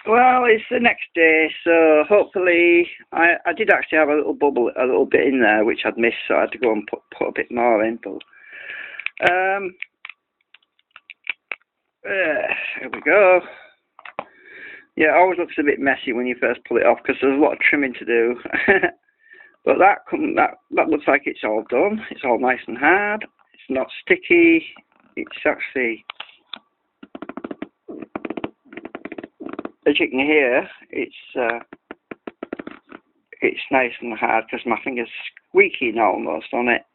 Well, it's the next day, so hopefully I did actually have a little bubble, a little bit in there, which I'd missed, so I had to go and put a bit more in. But here we go. Yeah, it always looks a bit messy when you first pull it off because there's a lot of trimming to do. But that looks like it's all done. It's all nice and hard. It's not sticky. It's actually, as you can hear, it's nice and hard because my finger's squeaking almost on it.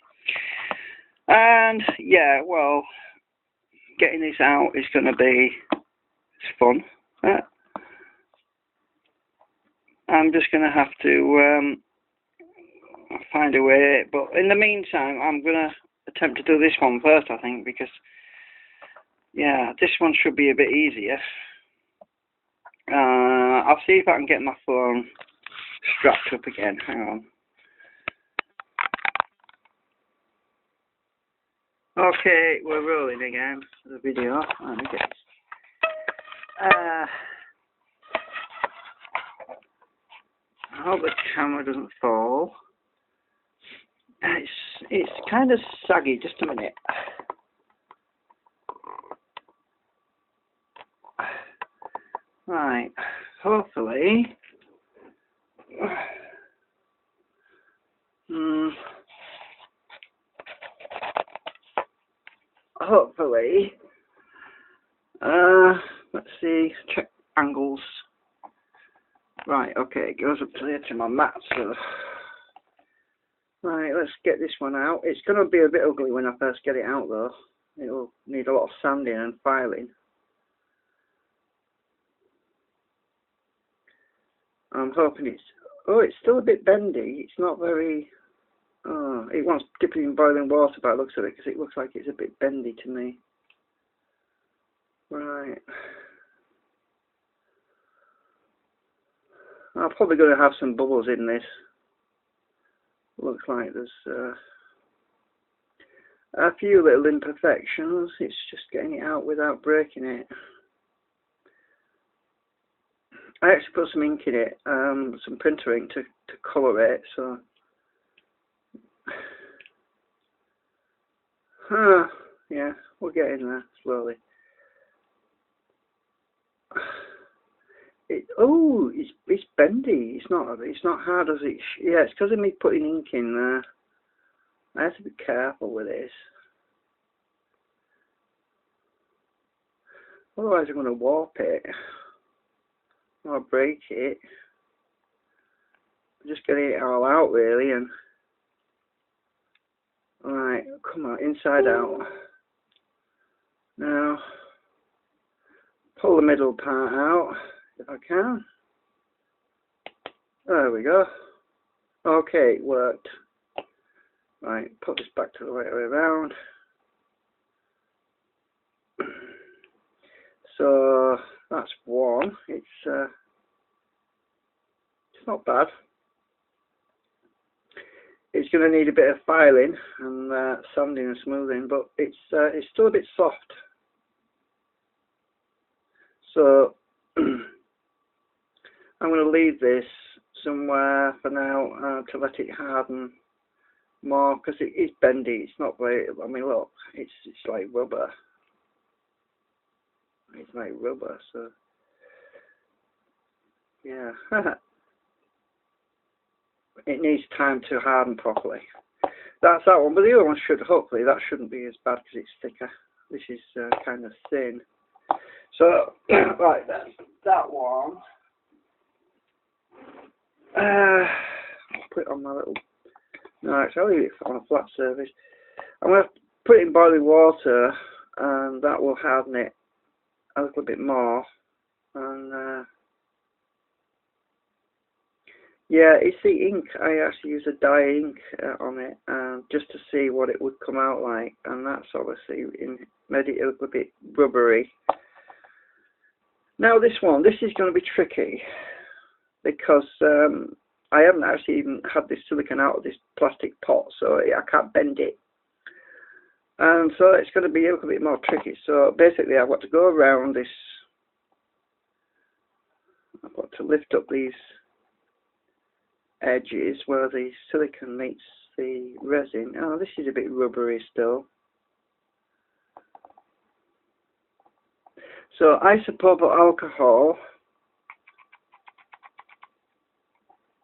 And yeah, well, getting this out is going to be fun. I'm just going to have to find a way, but in the meantime, I'm going to attempt to do this one first, I think, because yeah, this one should be a bit easier. I'll see if I can get my phone strapped up again. Hang on. Okay, we're rolling again. The video. Let me get. I hope the camera doesn't fall. It's kind of saggy. Just a minute. Right. Hopefully. Hopefully. Let's see. Check angles. Right. Okay. It goes up to the edge of my mat. So. Right, let's get this one out. It's going to be a bit ugly when I first get it out though. It will need a lot of sanding and filing. I'm hoping it's still a bit bendy. It's not very, it wants dipping in boiling water by the looks of it because it looks like it's a bit bendy to me. Right. I'm probably going to have some bubbles in this. Looks like there's a few little imperfections. It's just getting it out without breaking it. I actually put some ink in it, some printer ink to colour it. So, yeah, we're getting there slowly. It's bendy. It's not hard as it. Yeah, it's because of me putting ink in there. I have to be careful with this. Otherwise, I'm going to warp it or break it. I'm just getting it all out really, and alright, come on, inside out. Now, pull the middle part out if I can. There we go. Okay, it worked. Right, put this back to the right way around. So that's one. It's not bad. It's going to need a bit of filing and sanding and smoothing, but it's still a bit soft. So I'm going to leave this somewhere for now to let it harden more because it is bendy. It's not very. I mean, look, it's like rubber. It's like rubber. So yeah, it needs time to harden properly. That's that one, but the other one hopefully that shouldn't be as bad because it's thicker. This is kind of thin. So right, that's that one. I'll put it on my little. No, actually, I'll leave it on a flat surface. I'm going to put it in boiling water, and that will harden it a little bit more. And yeah, it's the ink. I actually use a dye ink on it, just to see what it would come out like, and that's obviously made it a little bit rubbery. Now this is going to be tricky because I haven't actually even had this silicone out of this plastic pot, so I can't bend it. And so it's going to be a little bit more tricky. So basically I've got to go around this to lift up these edges where the silicone meets the resin. Oh, this is a bit rubbery still. So isopropyl alcohol,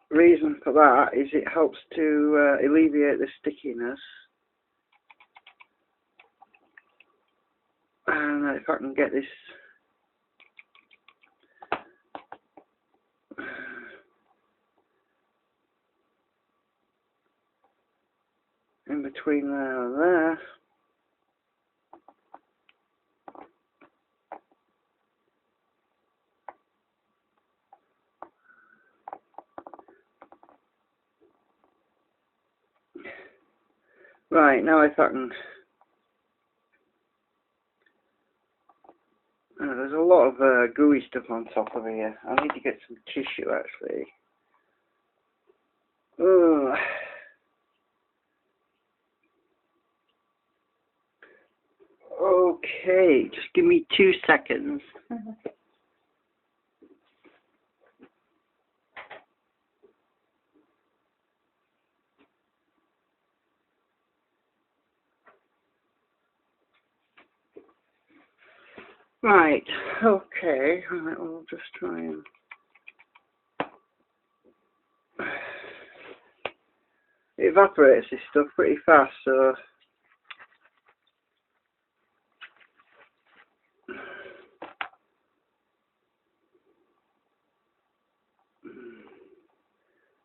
reason for that is it helps to alleviate the stickiness. And if I can get this in between there and there. Right, now if I can... there's a lot of gooey stuff on top of here. I need to get some tissue actually. Ugh. Okay, just give me 2 seconds. Right, okay, I'll just try and... It evaporates this stuff pretty fast, so...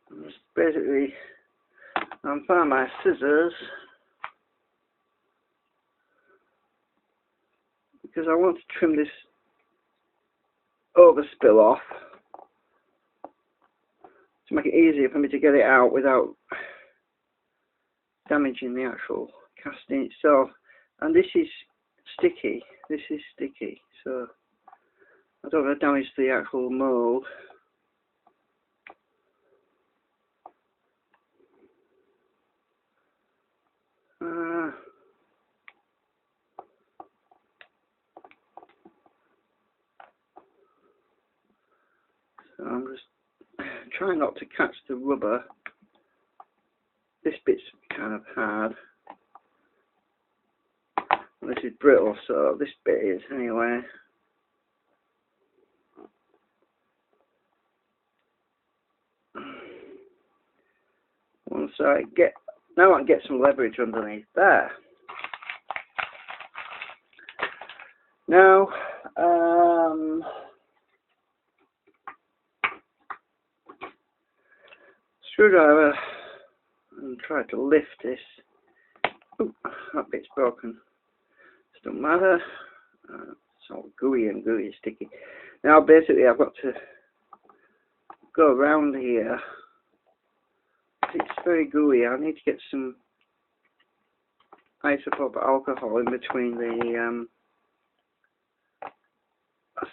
I'm just basically... I'm finding my scissors, because I want to trim this overspill off to make it easier for me to get it out without damaging the actual casting itself. And this is sticky, so I don't want to damage the actual mould. So I'm just trying not to catch the rubber. This bit's kind of hard. And this is brittle, so this bit is anyway. Once I get, now I can get some leverage underneath there. Now, screwdriver, and try to lift this. Ooh, that bit's broken. Doesn't matter. It's all gooey and sticky. Now basically I've got to go around here. It's very gooey. I need to get some isopropyl alcohol in between the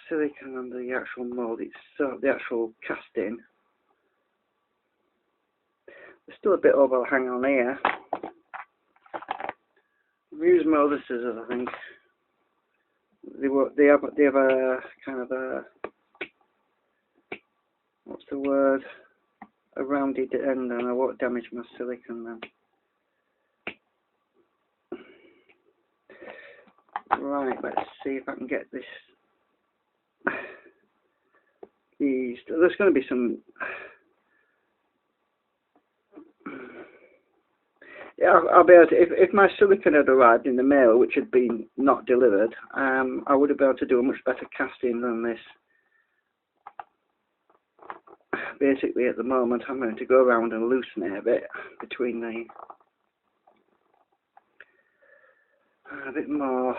silicone and the actual mould. It's the actual casting. There's still a bit overhang on here. I've used my other scissors, I think. They have a kind of a, what's the word? A rounded end, and I won't damage my silicone then. Right, let's see if I can get this eased. There's going to be some... Yeah, I'll be able to, if my silicone had arrived in the mail, which had been not delivered, I would have been able to do a much better casting than this. Basically, at the moment, I'm going to go around and loosen it a bit between the... a bit more...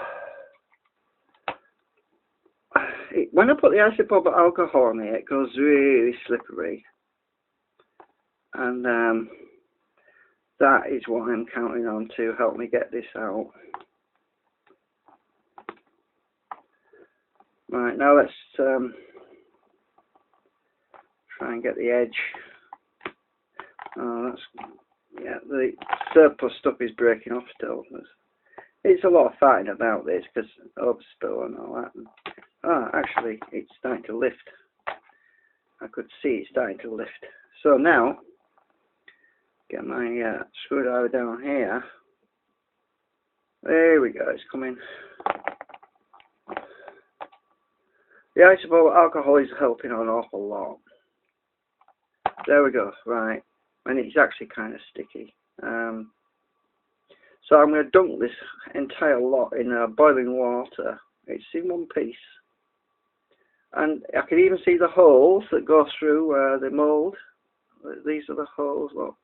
when I put the isopropyl alcohol on it, it goes really slippery. And that is what I'm counting on to help me get this out. Right, now let's try and get the edge. Oh, that's, yeah, the surplus stuff is breaking off still. It's a lot of fighting about this because overspill and all that. Ah, actually, it's starting to lift. I could see it starting to lift. So now, get my screwdriver down here. There we go, it's coming. The isopropyl alcohol is helping an awful lot. There we go, right. And it's actually kind of sticky. So I'm going to dunk this entire lot in boiling water. It's in one piece. And I can even see the holes that go through the mould. These are the holes, look.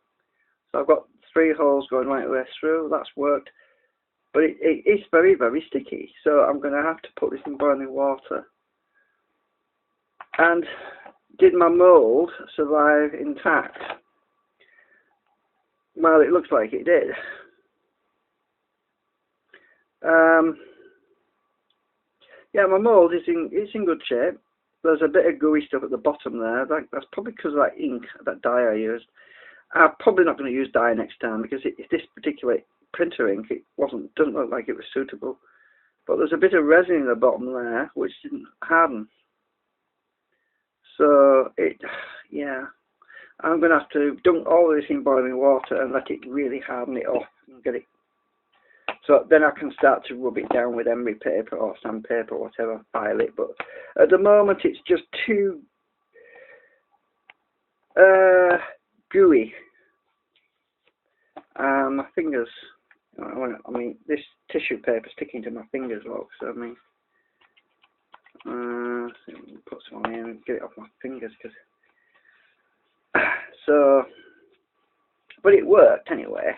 So I've got 3 holes going right the way through. That's worked. But it's very, very sticky. So I'm going to have to put this in boiling water. And did my mould survive intact? Well, it looks like it did. Yeah, my mould is in good shape. There's a bit of gooey stuff at the bottom there. That's probably because of that ink, that dye I used. I'm probably not going to use dye next time because this particular printer ink, doesn't look like it was suitable. But there's a bit of resin in the bottom there which didn't harden. So yeah, I'm going to have to dunk all of this in boiling water and let it really harden it off and get it. So then I can start to rub it down with emery paper or sandpaper or whatever, file it. But at the moment it's just too gooey. My fingers, I mean, this tissue paper sticking to my fingers, look. So I mean, put some on here and get it off my fingers, cause so, but it worked anyway.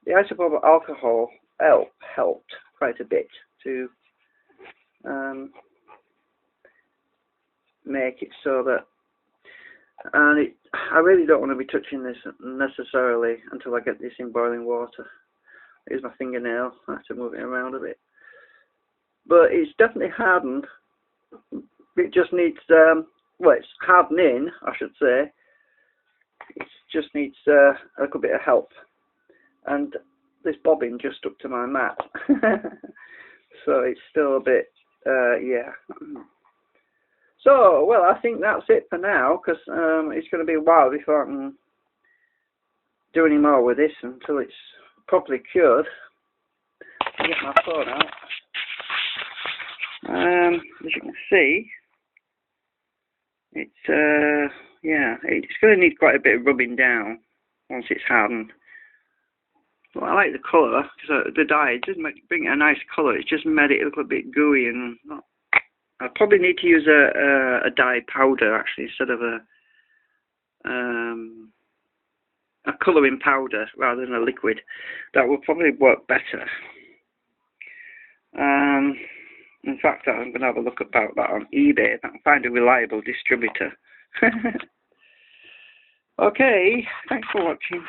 The isopropyl alcohol helped quite a bit to make it so that, and I really don't want to be touching this necessarily until I get this in boiling water. Here's my fingernail, I have to move it around a bit. But it's definitely hardened. It just needs, well, it's hardening, I should say. It just needs a little bit of help. And this bobbin just stuck to my mat. So it's still a bit, yeah. So, well, I think that's it for now, because it's going to be a while before I can do any more with this until it's properly cured. I'll get my phone out. As you can see, it's yeah, it's going to need quite a bit of rubbing down once it's hardened. Well, I like the colour because the dye it does bring it a nice colour. It's just made it look a bit gooey and not. I probably need to use a dye powder actually instead of a colouring powder rather than a liquid. That will probably work better. In fact, I'm going to have a look about that on eBay if I can find a reliable distributor. Okay, thanks for watching.